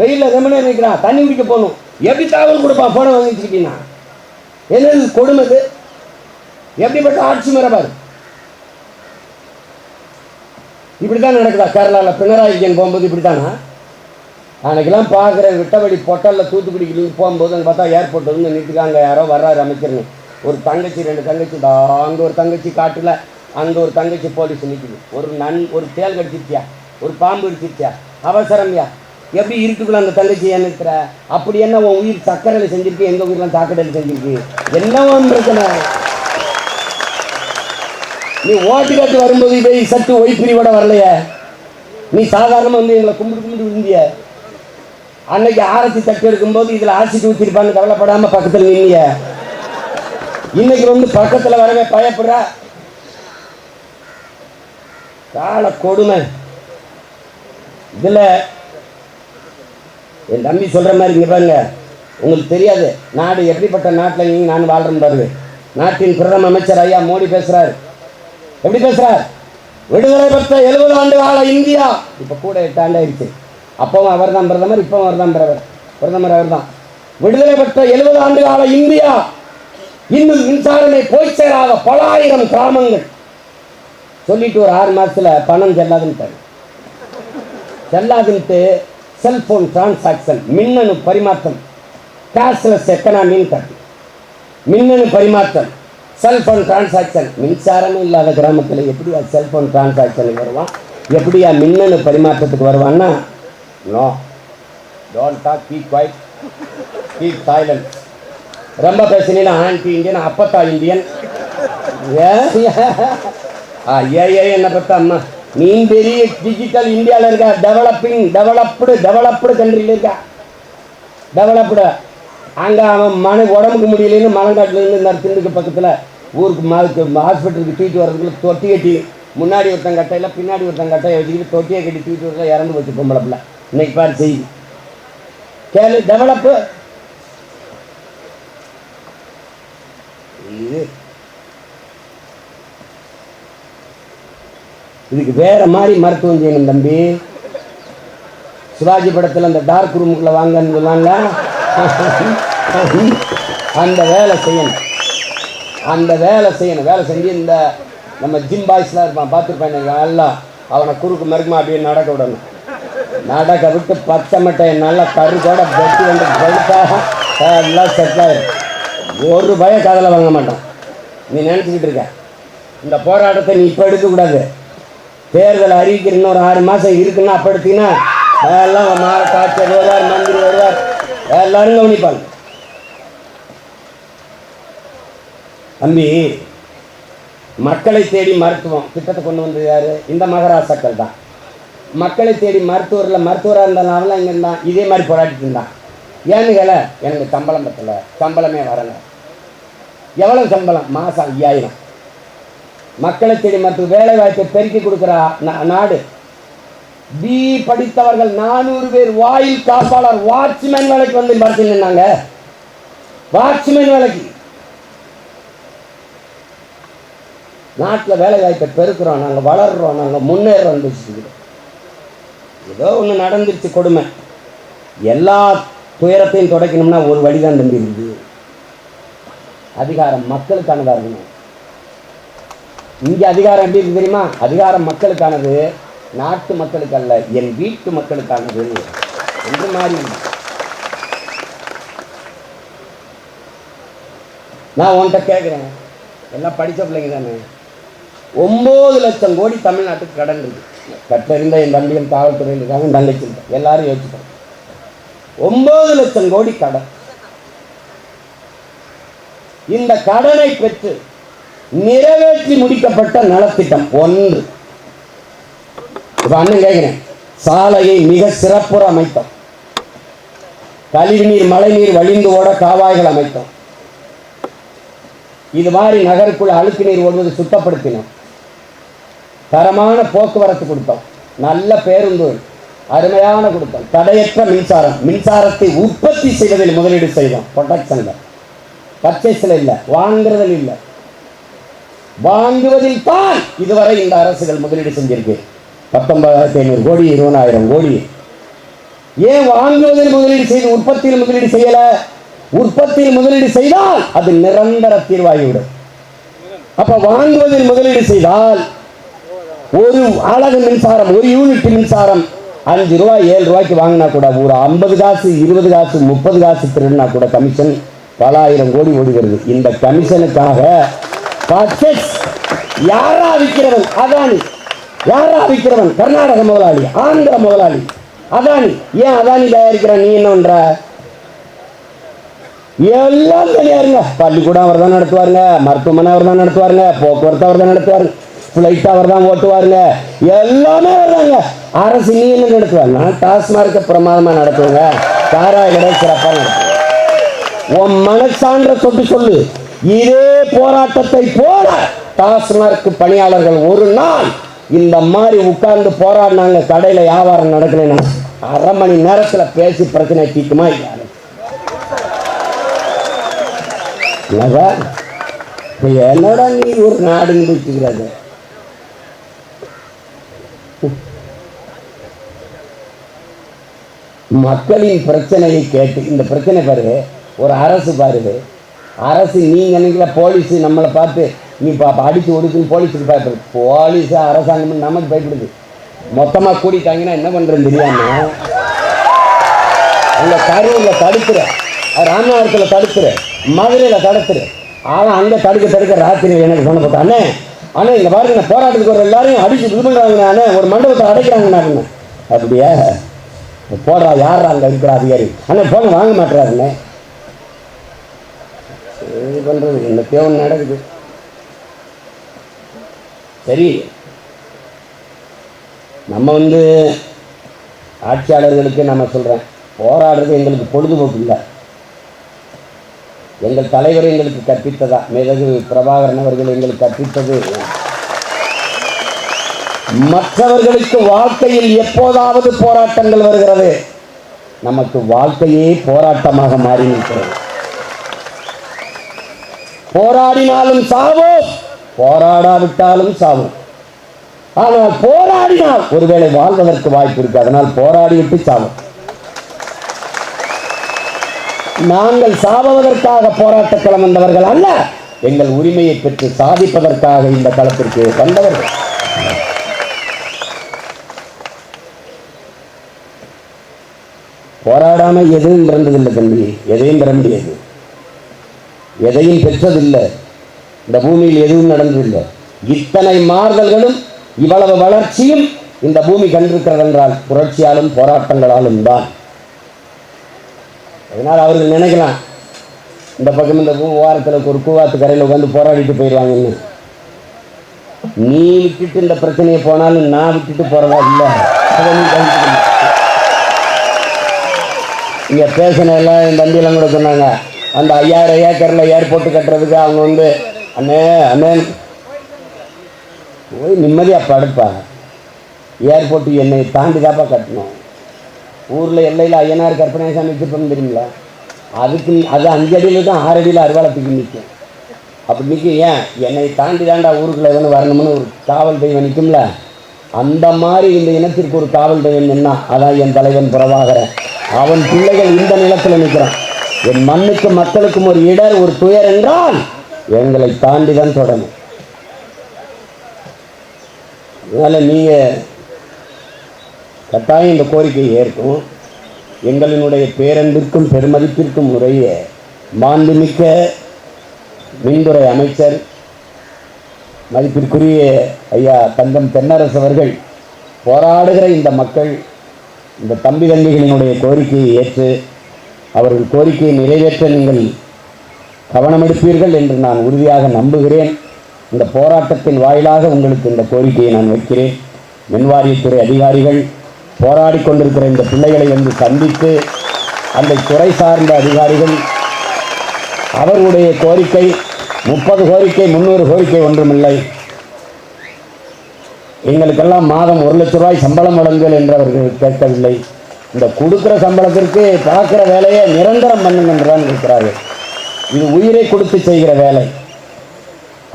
வெயிலில் ரொம்ப நேரம் நிற்கிறான், தண்ணி குடிக்க போகணும். எப்படி தகவல் கொடுப்பான்? போன வாங்கிச்சுக்கிட்டீங்கன்னா என்னது கொடுமை? எப்படிப்பட்ட ஆட்சி மரபாரு? இப்படித்தான் நடக்குதா? கேரளாவில் பினராயி விஜயன் போகும்போது இப்படித்தானா? அன்னைக்கெல்லாம் பார்க்குற விட்டபடி பொட்டலில் தூத்துக்குடிக்கு போகும்போது அங்கே பார்த்தா ஏர்போர்ட் வந்து நிறுத்திக்காங்க. யாரோ வர்றாரு அமைச்சர்னு. ஒரு தங்கச்சி, 2 தங்கச்சி, அங்கே ஒரு தங்கச்சி காட்டில், அங்கே ஒரு தங்கச்சி போலீஸ் நிற்குது. ஒரு தேல் கடிச்சிருச்சியா? ஒரு பாம்பு இருந்துச்சா, அவசரம்யா, எப்படி இருட்டுக்குள்ள அந்த தங்கச்சி நிறுத்துற? அப்படி என்ன உன் உயிர் சக்கரையில் செஞ்சிருக்கு, எங்க உயிரெலாம் சாக்கடையில் செஞ்சிருக்கு, என்னவும் பிரச்சனை? நீ ஓட்டு கட்டு வரும்போது இதை சற்று ஒய் பிரிவோட வரலைய, நீ சாதாரணமாக வந்து எங்களை கும்பிட்டு விழுந்திய. அன்னைக்கு ஆரத்தி தட்டு எடுக்கும்போது இதில் ஆசிட்டு ஊற்றிருப்பான்னு கவலைப்படாமல் பக்கத்தில் நின்னிய. இன்னைக்கு வந்து பக்கத்தில் வரவே பயப்படுற கால கொடுமை. இதில் என் தம்பி சொல்கிற மாதிரி இங்கே பாருங்க, உங்களுக்கு தெரியாது நாடு எப்படிப்பட்ட நாட்டில் நீங்கள் நான் வாழ்றேன்னு பாருங்க. நாட்டின் பிரதம அமைச்சர் ஐயா மோடி பேசுகிறார். எப்படி பேசுகிறார்? விடுதலை பெற்ற 70 ஆண்டு கால இந்தியா. இப்போ கூட 8 ஆண்டு ஆயிடுச்சு. அப்பவும் அவர் தான் பிரதமர், இப்பவும் அவர் தான் பிரதமர் அவர் தான். விடுதலை பெற்ற 70 ஆண்டு கால இந்தியா, இன்னும் மின்சாரமே போய் சேராத பல ஆயிரம் கிராமங்கள். சொல்லிட்டு ஒரு 6 மாசத்துல பணம் செல்லாதுன்ட்டு செல்போன் டிரான்சாக்சன், மின்னணு பரிமாற்றம், கேஷ்லெஸ் எக்கனாமின்னு கட்டு. மின்னணு பரிமாற்றம், செல்போன் டிரான்சாக்சன். மின்சாரமும் இல்லாத கிராமத்தில் எப்படியா செல்போன் டிரான்சாக்சனுக்கு வருவான், எப்படியா மின்னணு பரிமாற்றத்துக்கு வருவான்னா, no, don't talk, keep quiet, keep silent. ரொம்ப பேசினா ஆன்டி இந்தியன், அப்பத்தா இந்தியன். என்ன பார்த்தா அம்மா, நீ பெரிய டிஜிட்டல் இந்தியாவில் இருக்கா, டெவலப்டு கண்ட்ரியில் இருக்கா, டெவலப்டு. அங்கே அவன் உடம்புக்கு முடியலன்னு மலங்காட்டிலேருந்து இந்த திண்டுக்கு பக்கத்தில் ஊருக்கு ஹாஸ்பிட்டலுக்கு தூக்கிட்டு வர்றதுக்குள்ள தொட்டி கட்டி, முன்னாடி ஒருத்தன் கட்டையில் பின்னாடி ஒருத்தன் கட்டையை வச்சுக்கிட்டு தொட்டியை கட்டி தூக்கிட்டு வரல, இறந்து போச்சு பொம்பளப்பில். இன்னைக்கு பாரு செய்தி கேளு, டெவலப்பு. இதுக்கு வேற மாதிரி மருத்துவம் செய்யணும் தம்பி. சிவாஜி படத்தில் அந்த டார்க் ரூமுக்குள்ள வாங்கன்னு சொன்னாங்க, அந்த வேலை செய்யணும். அந்த வேலை செய்யணும். வேலை செஞ்சு இந்த நம்ம ஜிம் பாய்ஸ்லாம் இருப்பான் பார்த்துருப்பேன், எல்லாம் அவனை குறுக்கு மறுக்குமா அப்படியே நடக்க விடணும். நடக்க விட்டு 10 மட்டையை நல்லா கருக்கோட வெட்டி வந்து பழுத்தாக எல்லாம் செட் ஆகிடும். ஒரு பய காதில் வாங்க மாட்டான். நீ நினச்சிக்கிட்டு இருக்க இந்த போராட்டத்தை நீ இப்போ எடுக்கக்கூடாது. தேர்தல் அறிவிக்கிற இன்னொரு 6 மாதம் இருக்குன்னா அப்போ எடுத்தீங்கன்னா எல்லாம் மாவட்ட ஆட்சியர் வருவார், மந்திரி வருவார், எல்லாரும் கவனிப்பாங்க. தம்பி, மக்களை தேடி மருத்துவம் திட்டத்தை கொண்டு வந்தது யார்? இந்த மகாராஷ்டிராக்கள் தான். மக்களை தேடி மருத்துவராக இருந்தனால இங்கே இருந்தான், இதே மாதிரி போராடிட்டு இருந்தான். ஏன்னு கேள, எனக்கு சம்பளம் பத்தலை, சம்பளமே வரலை. எவ்வளோ சம்பளம்? மாதம் 5000. மக்களை தேடி மருத்துவ வேலை வாய்ப்பை பெருக்கி கொடுக்குற நாடு. பி படித்தவர்கள் 400 பேர் வாயில் காப்பாளர் வாட்ச்மேன் வேலைக்கு வந்து பார்த்து நின்னாங்க. வாட்ச்மேன் வேலைக்கு. நாட்டில் வேலை வாய்ப்பை பெருக்கிறோம், நாங்கள் வளர்றோம், நாங்கள் முன்னேறோம். ஏதோ ஒன்று நடந்துருச்சு கொடுமை. எல்லா துயரத்தையும் தொடக்கணும்னா ஒரு வழிதான் தம்பி இருக்குது. அதிகாரம் மக்களுக்கானதாக இருக்கணும். இங்கே அதிகாரம் எப்படி இருக்கு தெரியுமா? அதிகாரம் மக்களுக்கானது, நாட்டு மக்களுக்கு அல்ல, என் வீட்டு மக்களுக்கானது என்று மாறி. நான் உன்கிட்ட கேட்குறேன், எல்லாம் படித்த பிள்ளைங்க தானே. 9 லட்சம் கோடி தமிழ்நாட்டுக்கு கடன் இருக்கு. கற்றறிந்த என் தம்பியும் காவல்துறையில் இருக்காங்க, தங்கச்சி எல்லாரும் யோசிப்பாங்க. 9 லட்சம் கோடி கடன். இந்த கடனை பெற்று நிறைவேற்றி முடிக்கப்பட்ட நலத்திட்டம் 1. இப்ப அண்ணன் கேட்கிறேன், சாலையை மிக சிறப்புற அமைத்தோம், கழிவுநீர் மழைநீர் வழிந்து ஓட காவாய்கள் அமைத்தோம், இது மாதிரி நகருக்குள் அழுக்கு நீர் ஓடுவது சுத்தப்படுத்தினோம், தரமான போக்குவரத்து கொடுத்தோம், நல்ல பேருந்து அருமையான கொடுத்தோம், தடையற்ற மின்சாரம், மின்சாரத்தை உற்பத்தி செய்வதில் முதலீடு செய்தோம். ப்ரொடக்ஷன்ல, பர்ச்சேஸ்ல இல்லை, வாங்குறதில் இல்லை, வாங்குவதில் தான் இதுவரை இந்த அரசுகள் முதலீடு செஞ்சிருக்கு. 19,500 கோடி, 20,000 கோடி. ஏன் வாங்குவதில் முதலீடு செய்து உற்பத்தியில் முதலீடு செய்யல? உற்பத்தியில் முதலீடு செய்தால் அது நிரந்தர தீர்வாகிவிடும். அப்ப வாங்குவதில் முதலீடு செய்தால் ஒரு அலகு மின்சாரம், ஒரு யூனிட் மின்சாரம் 5 ரூபாய் 7 ரூபாய்க்கு வாங்கினா கூட, ஒரு 50 காசு 20 காசு 30 காசு திருடினா கூட கமிஷன் பல ஆயிரம் கோடி ஓடுகிறது. இந்த கமிஷனுக்காக பர்ச்சேஸ் யாரா விற்கிறவன்? அதானி. யாரா விற்கிறவன்? கர்நாடக முதலாளி, ஆந்திர முதலாளி, அதானி. ஏன் அதானி தயாரிக்கிறான், நீ என்ன பண்ற? எல்லாம் தனியாருங்க. பள்ளிக்கூடம் அவர் தான் நடத்துவாருங்க, மருத்துவமனை அவர் தான் நடத்துவாருங்க, போக்குவரத்து அவர் தான் நடத்துவாருங்க, ஃபிளைட் அவர் தான் ஓட்டுவாருங்க, எல்லாமே வருவாங்க. அரசு நீ என்ன நடத்துவாங்க? நான் டாஸ்மார்க்க பிரமாதமா நடத்துவாங்க, சாராய கடை சிறப்பாக நடத்துவேன். உன் மனசான்ற சொட்டு சொல்லு. இதே போராட்டத்தை போல டாஸ்மார்க் பணியாளர்கள் ஒரு நாள் இந்த மாதிரி உட்கார்ந்து போராடினாங்க, கடையில வியாபாரம் நடக்கலைன்னா 1/2 மணி நேரத்துல பேசி பிரச்சனை தீக்குமா? என்னடா நீ ஒரு நாடுன்னு வச்சுக்கிறாங்க. மக்களின் பிரச்சனையை கேட்டு இந்த பிரச்சனை பாரு, ஒரு அரசு பாருது, அரசு நீங்க நினைக்கிற போலீஸ் நம்மளை பார்த்து நீ அடிச்சு ஒடுக்குன்னு போலீஸுக்கு பயப்படுது. போலீஸ் அரசாங்கம் நமக்கு பயப்படுது. மொத்தமாக கூடிட்டாங்கன்னா என்ன பண்றேன்னு தெரியாம அங்க கரூரில் தடுக்கிற, ராமநாதத்தில் தடுக்கிற, மதுரையில் தடுக்கிற, ஆனால் அங்கே தடுக்க ராத்திரி எனக்கு சொன்ன போட்டா, அண்ணே அண்ணே இங்கே பாருங்க நான் போராட்டத்துக்கு ஒரு எல்லாரையும் அடிச்சு இது பண்ணுறாங்க, அண்ணே ஒரு மண்டபத்தை அடைக்கிறாங்கண்ணா. அப்படியே போடுறா, யாரா அங்கே இருக்கிற அதிகாரி? அண்ணே போங்க, வாங்க மாட்டுறாருண்ணே. இது பண்ணுறது என்ன தேவன் நடக்குது. சரி, நம்ம ஆட்சியாளர்களுக்கு நம்ம சொல்கிறேன், போராடுறது எங்களுக்கு பொழுதுபோக்கு இல்லை. எங்கள் தலைவர் எங்களுக்கு கற்பித்ததா, மேதகு பிரபாகரன் அவர்கள் எங்களுக்கு கற்பித்தது, மற்றவர்களுக்கு வாழ்க்கையில் எப்போதாவது போராட்டங்கள் வருகிறது, நமக்கு வாழ்க்கையே போராட்டமாக மாறி நிற்கிறது. போராடினாலும் சாவோம், போராடாவிட்டாலும் சாவோம். ஆனால் போராடினால் ஒருவேளை வாழ்வதற்கு வாய்ப்பு இருக்கு. அதனால் போராடிவிட்டு சாவோம். நாங்கள் சாவதற்காக போராட்ட களம் வந்தவர்கள் அல்ல, எங்கள் உரிமையை பெற்று சாதிப்பதற்காக இந்த களத்திற்கு வந்தவர்கள். போராடாம எதுவும் பிறந்ததில்லை தம்பி, எதையும் பெற முடியாது, எதையும் பெற்றதில்லை, இந்த பூமியில் எதுவும் நடந்ததில்லை. இத்தனை மாறுதல்களும் இவ்வளவு வளர்ச்சியும் இந்த பூமி கண்டிருக்கிறது என்றால் புரட்சியாலும் போராட்டங்களாலும் தான். அதனால் அவர்கள் நினைக்கலாம் இந்த பக்கம் இந்த ஓரத்தில் ஒரு கூவாத்து கரையில் உட்காந்து போராடிட்டு போயிடுவாங்கன்னு. நீ விட்டுட்டு இந்த பிரச்சனையை போனாலும் நான் விட்டுட்டு போறதா இல்லை. இங்கே பேசின எல்லாம் என் தம்பியெல்லாம் கூட சொன்னாங்க, அந்த 5000 ஏக்கரில் ஏர்போர்ட்டு கட்டுறதுக்கு அவங்க அண்ணே அண்ணே போய் நிம்மதியாக படுப்பா, ஏர்போர்ட்டு என்னை தாண்டி தாப்பா கட்டணும். ஊரில் எல்லையில் ஐயனார் கற்பனைசாமி வச்சுருப்போம் தெரியுங்களா, அதுக்கு அது 5 அடியில் தான் 6 அடியில் அருவாளத்துக்கு நிற்கும். அப்படி நிற்கும். ஏன் என்னை தாண்டி தாண்டா ஊருக்குள்ள எவனு வரணும்னு ஒரு காவல் தெய்வம் நிற்கும்ல, அந்த மாதிரி இந்த இனத்திற்கு ஒரு காவல் தெய்வம் நின்னா அதான் என் தலைவன் பிரபாகரன். அவன் பிள்ளைகள் இந்த நிலத்தில் நிற்கிறான். என் மண்ணுக்கு மக்களுக்கும் ஒரு இடர் ஒரு துயர் என்றால் எங்களை தாண்டி தான் தொடரும். அதனால் நீங்கள் கட்டாயம் இந்த கோரிக்கையை ஏற்கும். எங்களினுடைய பேரன்பிற்கும் பெருமதிப்பிற்கும் உரிய மாண்புமிக்க மின்துறை அமைச்சர் மதிப்பிற்குரிய ஐயா தங்கம் தென்னரசு அவர்கள் போராடுகிற இந்த மக்கள், இந்த தம்பி தம்பிகளினுடைய கோரிக்கையை ஏற்று அவர்கள் கோரிக்கையை நிறைவேற்ற நீங்கள் கவனமெடுப்பீர்கள் என்று நான் உறுதியாக நம்புகிறேன். இந்த போராட்டத்தின் வாயிலாக உங்களுக்கு இந்த கோரிக்கையை நான் வைக்கிறேன். மின்வாரியத்துறை அதிகாரிகள் போராடி கொண்டிருக்கிற இந்த பிள்ளைகளை சந்தித்து அந்த துறை சார்ந்த அதிகாரிகள் அவர்களுடைய கோரிக்கை 30 கோரிக்கை 300 கோரிக்கை ஒன்றுமில்லை, எங்களுக்கெல்லாம் மாதம் 1 லட்ச ரூபாய் சம்பளம் வழங்குங்கள் என்று அவர்கள் கேட்கவில்லை. இந்த கொடுக்குற சம்பளத்திற்கு பார்க்குற வேலையை நிரந்தரம் பண்ணுங்க என்றுதான் இருக்கிறார்கள். இது உயிரை கொடுத்து செய்கிற வேலை.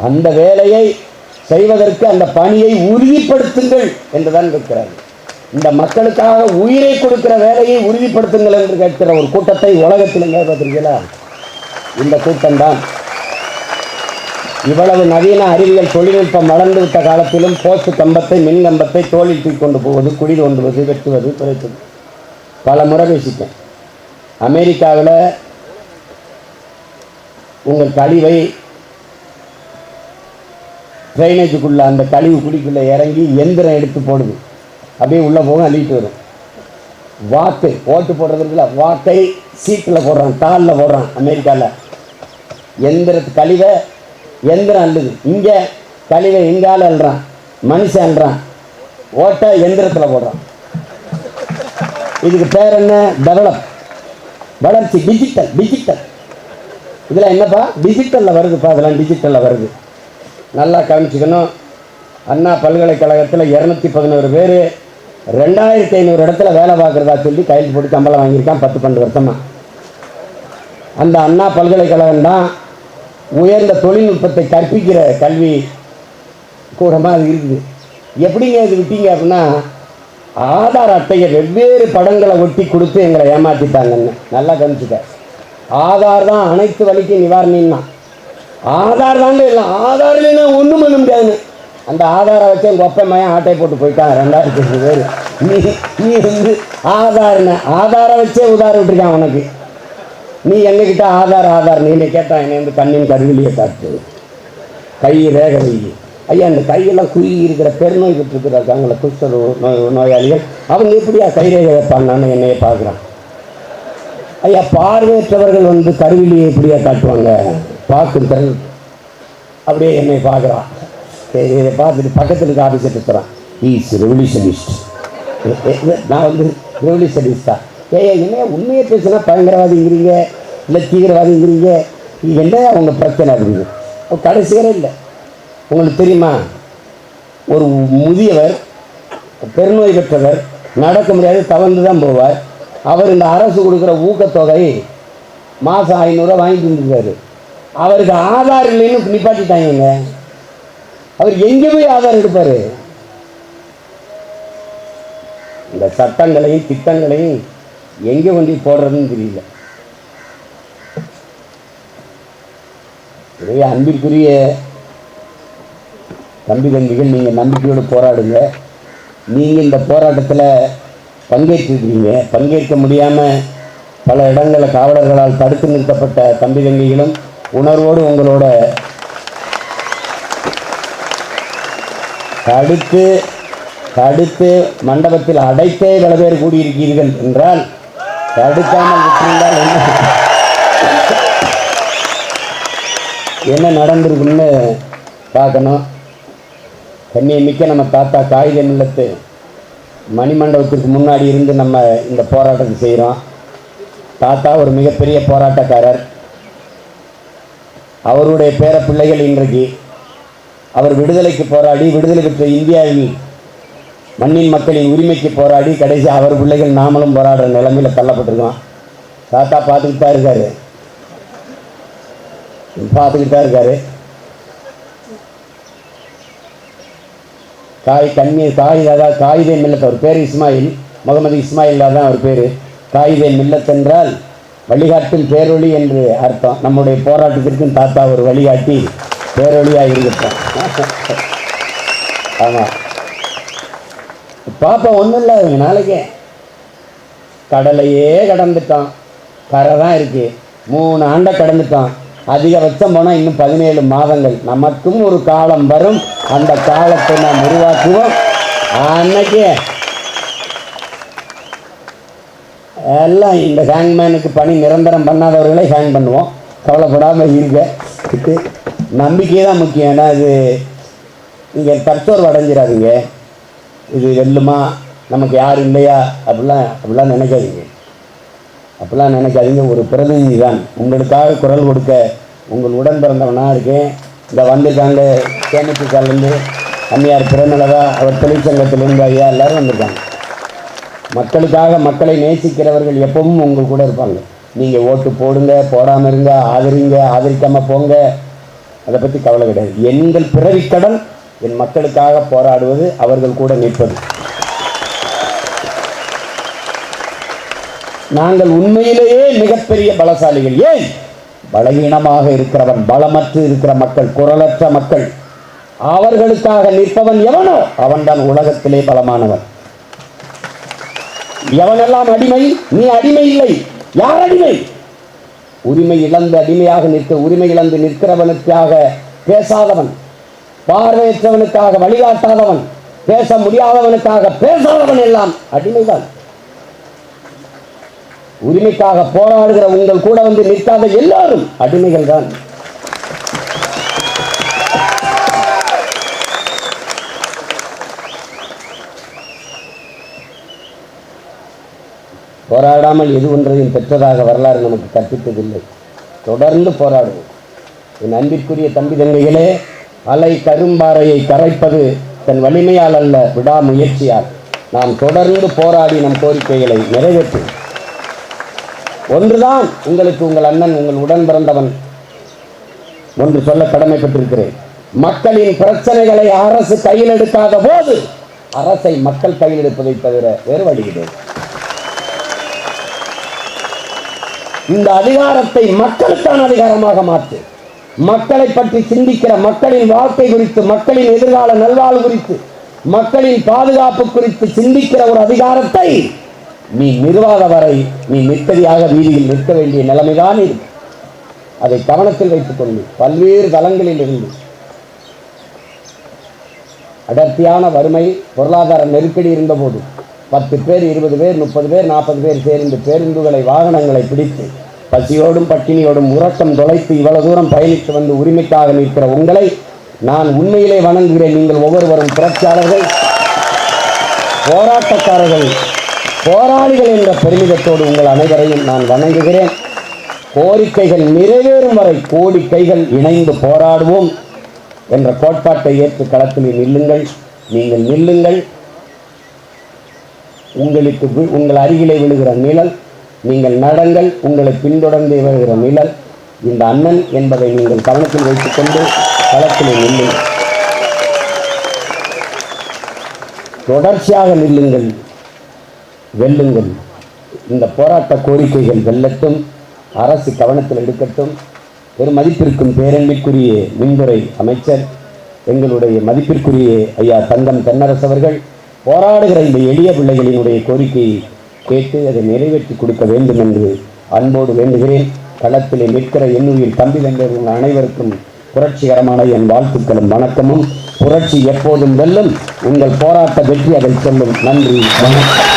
அந்த வேலையை செய்வதற்கு அந்த பணியை உறுதிப்படுத்துங்கள் என்றுதான் இருக்கிறார்கள். இந்த மக்களுக்காக உயிரை கொடுக்கிற வேலையை உறுதிப்படுத்துங்கள் என்று கேட்கிற ஒரு கூட்டத்தை உலகத்தில் பார்த்திருக்கீங்களா? இந்த கூட்டம்தான். இவ்வளவு நவீன அறிவியல் தொழில்நுட்பம் வளர்ந்துவிட்ட காலத்திலும் போஸ்ட் கம்பத்தை மின் கம்பத்தை தோளில் தூக்கி கொண்டு போவது, குழி தோண்டுவது, வெட்டுவது, குறைப்பது பல முறை பேசிட்டேன். அமெரிக்காவில் உங்கள் கழிவை ட்ரைனேஜுக்குள்ளே அந்த கழிவு குடிக்குள்ளே இறங்கி எந்திரம் எடுத்து போடுது, அப்படியே உள்ளே போக அள்ளிட்டு வரும். வாக்கு ஓட்டு போடுறதுக்குள்ள வாக்கை சீட்டில் போடுறான், தாளில் போடுறான். அமெரிக்காவில் கழிவை எந்திரம் அள்ளுது, இங்கே கழிவை எங்கால அள்ளுறான், மனுஷன் அள்ளுறான், ஓட்டை எந்திரத்தில் போடுறான். இதுக்கு பேர் என்ன? வளர்ச்சி. டிஜிட்டல். இதில் என்னப்பா டிஜிட்டலில் வருதுப்பா, அதெல்லாம் டிஜிட்டலில் வருது. நல்லா கவனிச்சுக்கணும். அண்ணா பல்கலைக்கழகத்தில் 211 பேர் 2500 இடத்துல வேலை பார்க்குறதா சொல்லி கையில் போட்டு சம்பளம் வாங்கியிருக்கான் 10-12 வருஷமாக. அந்த அண்ணா பல்கலைக்கழகம் தான் உயர்ந்த தொழில்நுட்பத்தை கற்பிக்கிற கல்வி கூடமாக அது இருக்குது. எப்படிங்க இது விட்டீங்க அப்படின்னா, ஆதார் அட்டையை வெவ்வேறு படங்களை ஒட்டி கொடுத்து எங்களை ஏமாற்றிட்டாங்கன்னு. நல்லா கவனிச்சுக்க. ஆதார் தான் அனைத்து வலிக்கும் நிவாரணின்னா, ஆதார் தான் இல்லை, ஆதார் இல்லைன்னா ஒன்றும் பண்ண முடியாதுன்னு. அந்த ஆதாரை வச்சு எங்கள் ஒப்பை மையம் ஆட்டை போட்டு போயிட்டான் 2000 பேர். நீ வந்து ஆதாரை வச்சே உதார விட்டுருக்கான் உனக்கு. நீ எங்ககிட்ட ஆதார் நீ கேட்டான் என்னை வந்து கண்ணின் கருவிலியை காட்டு, கை ரேகை வை. ஐயா இந்த கையெல்லாம் குறுகி இருக்கிற பெருநோய் பெற்றுக்கிறாங்க குஷ்ட நோயாளிகள், அவங்க எப்படியா கை ரேகை வைப்பான்னு என்னைய பார்க்குறான். ஐயா பார்வையற்றவர்கள் வந்து கருவிலியை எப்படியா காட்டுவாங்க, பார்க்கும் திறன். அப்படியே என்னை பார்க்குறான். சரி இதை பார்த்துட்டு பக்கத்தில் இருக்க ஆஃபீஸர் இருக்கிறான், ஈஸ் ரெவல்யூஷனிஸ்ட். நான் வந்து ரெவல்யூஷனிஸ்டா? என்ன உண்மையை பேசுனா பயங்கரவாதிங்கிறீங்க, இல்லை தீவிரவாதிங்கிறீங்க, என்ன அவங்க பிரச்சனை இருக்குது? கடைசி வரை இல்லை. உங்களுக்கு தெரியுமா, ஒரு முதியவர் பெருநோய் பெற்றவர் நடக்க முடியாது, தவழ்ந்து தான் போவார். அவர் இந்த அரசு கொடுக்குற ஊக்கத்தொகை மாதம் 500 வாங்கிட்டு இருந்திருக்காரு. அவருக்கு ஆதார் இல்லைன்னு நிப்பாட்டிட்டாங்க. அவர் எங்கே போய் ஆதார் எடுப்பார்? இந்த சட்டங்களையும் திட்டங்களையும் எங்கே கொண்டு போடுறதுன்னு தெரியல. நிறைய அன்பிற்குரிய தம்பி தம்பிகள், நீங்கள் நம்பிக்கையோடு போராடுங்க. நீங்கள் இந்த போராட்டத்தில் பங்கேற்றிருக்கீங்க. பங்கேற்க முடியாமல் பல இடங்களில் காவலர்களால் தடுத்து நிறுத்தப்பட்ட தம்பி தம்பிகளும் உணர்வோடு உங்களோட தடுத்து மண்டபத்தில் அடைத்தே பல பேர் கூடியிருக்கிறீர்கள் என்றால், தடுக்காமல் விட்டிருந்தால் என்ன நடந்திருக்குன்னு பார்க்கணும். கண்ணியமிக்க நம்ம தாத்தா காகித மில்லத்து மணிமண்டபத்திற்கு முன்னாடி இருந்து நம்ம இந்த போராட்டத்தை செய்கிறோம். தாத்தா ஒரு மிகப்பெரிய போராட்டக்காரர். அவருடைய பேர பிள்ளைகள் இன்றைக்கு அவர் விடுதலைக்கு போராடி, விடுதலை பெற்ற இந்தியாவில் மண்ணின் மக்களின் உரிமைக்கு போராடி, கடைசி அவர் பிள்ளைகள் நாமளும் போராடுற நிலைமையில் தள்ளப்பட்டிருக்கோம். தாத்தா பார்த்துக்கிட்டு தான் இருக்காரு. காகிதே மில்லத், அவர் பேர் இஸ்மாயில், முகமது இஸ்மாயில் தான் அவர் பேர். காகிதே மில்லத் என்றால் வழிகாட்டும் பேரொழி என்று அர்த்தம். நம்முடைய போராட்டத்திற்கும் தாத்தா ஒரு வழிகாட்டி பேரொழியாக இருக்கட்டும். ஆமாம், பாப்பா ஒன்றும் இல்லை. நாளைக்கே கடலையே கடந்துட்டோம், கரை தான் இருக்குது. 3 ஆண்டை கடந்துட்டோம். அதிகபட்சம் போனால் இன்னும் 17 மாதங்கள். நமக்கும் ஒரு காலம் வரும், அந்த காலத்தை நாம் உருவாக்குவோம். அன்னைக்கு எல்லாம் இந்த ஹேங்மேனுக்கு பணி நிரந்தரம் பண்ணாதவர்களை ஹேங் பண்ணுவோம். கவலைப்படாமல் இருக்க. நம்பிக்கை தான் முக்கியம். ஏன்னா இது இங்கே தற்சோர்வு அடைஞ்சிடாதீங்க. இது வெல்லுமா, நமக்கு யார் இல்லையா அப்படிலாம் நினைக்காதீங்க. ஒரு பிரதிநிதி தான் உங்களுக்காக குரல் கொடுக்க உங்கள் உடன் பிறந்தவனாக இருக்கேன். இந்த வந்திருக்காங்க தேமுதிகலேருந்து அம்மையார் பிரேமலதா, அவர் தொழிற்சங்கத்திலிருந்து ஐயா எல்லோரும் வந்திருக்காங்க. மக்களுக்காக மக்களை நேசிக்கிறவர்கள் எப்பவும் உங்கள் கூட இருப்பாங்க. நீங்கள் ஓட்டு போடுங்க, போடாமல் இருங்க, ஆதரிங்க, ஆதரிக்காமல் போங்க, அதை பற்றி கவலை கிடையாது. எங்கள் பிறவிக்கடன் என் மக்களுக்காக போராடுவது, அவர்கள் கூட நிற்பது. நாங்கள் உண்மையிலேயே மிகப்பெரிய பலசாலிகள். ஏன்? பலவீனமாக இருக்கிறவன், பலமற்று இருக்கிற மக்கள், குரலற்ற மக்கள், அவர்களுக்காக நிற்பவன் எவனோ அவன்தான் உலகத்திலே பலமானவன். எவனெல்லாம் அடிமை? நீ அடிமை இல்லை. யார் அடிமை? உரிமை இழந்து அடிமையாக நிற்க, உரிமை இழந்து நிற்கிறவனுக்காக பேசாதவன், பார்வையற்றவனுக்காக வழிகாட்டாதவன், பேச முடியாதவனுக்காக பேசாதவன் எல்லாம் அடிமைதான். உரிமைக்காக போராடுகிற உங்கள் கூட வந்து நிற்காத எல்லாரும் அடிமைகள் தான். போராடாமல் எது ஒன்றையும் பெற்றதாக வரலாறு நமக்கு கற்பித்ததில்லை. தொடர்ந்து போராடுவோம். என் அன்பிற்குரிய தம்பி தங்கைகளே, அலை கரும்பாறையை கரைப்பது தன் வலிமையால் அல்ல, விடாமுயற்சியால். நாம் தொடர்ந்து போராடி நம் கோரிக்கைகளை நிறைவேற்றும். ஒன்றுதான் உங்களுக்கு உங்கள் அண்ணன், உங்கள் உடன் பிறந்தவன் ஒன்று சொல்ல கடமைப்பட்டிருக்கிறேன். மக்களின் பிரச்சனைகளை அரசு கையில் எடுக்காத போது அரசை மக்கள் கையில் எடுப்பதை தவிர வேறு வழியில்லை. இந்த அதிகாரத்தை மக்களுக்கான அதிகாரமாக மாற்று. மக்களை பற்றி சிந்திக்கிற, மக்களின் வாழ்க்கை குறித்து, மக்களின் எதிர்கால நல்வாழ்வு குறித்து, மக்களின் பாதுகாப்பு குறித்து சிந்திக்கிற ஒரு அதிகாரத்தை நீ நிறுவாத வரை நீ நிற்கதியாக வீதியில் நிற்க வேண்டிய நிலைமைதான் இருக்கு. அதை கவனத்தில் வைத்துக் கொண்டு பல்வேறு தளங்களில் இருந்து அடர்த்தியான வறுமை, பொருளாதார நெருக்கடி இருந்தபோது 10 பேர், 20 பேர், 30 பேர், 40 பேர் சேர்ந்து பேருந்துகளை, வாகனங்களை பிடித்து பசியோடும் பட்டினியோடும் உறக்கம் தொலைத்து இவ்வளவு தூரம் பயணித்து வந்து உரிமைக்காக நிற்கிற உங்களை நான் உண்மையிலே வணங்குகிறேன். நீங்கள் ஒவ்வொருவரும் புரட்சியாளர்கள், போராட்டக்காரர்கள், போராளிகள் என்ற பெருமிதத்தோடு உங்கள் அனைவரையும் நான் வணங்குகிறேன். கோரிக்கைகள் நிறைவேறும் வரை கோடி கைகள் இணைந்து போராடுவோம் என்ற கோட்பாட்டை ஏற்று களத்தில் நில்லுங்கள். நீங்கள் நில்லுங்கள். உங்களுக்கு உங்கள் அருகிலே விழுகிற நிழல், நீங்கள் நடங்கள். உங்களை பின்தொடர்ந்து வருகிற நிழல் இந்த அண்ணன் என்பதை நீங்கள் கவனத்தில் வைத்துக் கொண்டு களத்தில் நில்லுங்கள். தொடர்ச்சியாக நில்லுங்கள், வெல்லுங்கள். இந்த போராட்ட கோரிக்கைகள் வெல்லட்டும், அரசு கவனத்தில் எடுக்கட்டும். பெரும் மதிப்பிற்கும் பேரன்பிற்குரிய மின்துறை அமைச்சர், எங்களுடைய மதிப்பிற்குரிய ஐயா தங்கம் தென்னரசு அவர்கள் போராடுகிற இந்த எளிய பிள்ளைகளினுடைய கோரிக்கையை கேட்டு அதை நிறைவேற்றி கொடுக்க வேண்டும் என்று அன்போடு வேண்டுகிறேன். களத்தில் நிற்கிற என்னுயிர் தம்பி தந்தையர்கள் அனைவருக்கும் புரட்சிகரமான என் வாழ்த்துக்களும் வணக்கமும். புரட்சி எப்போதும் வெல்லும். உங்கள் போராட்ட வெற்றி அதை சொல்லும். நன்றி, வணக்கம்.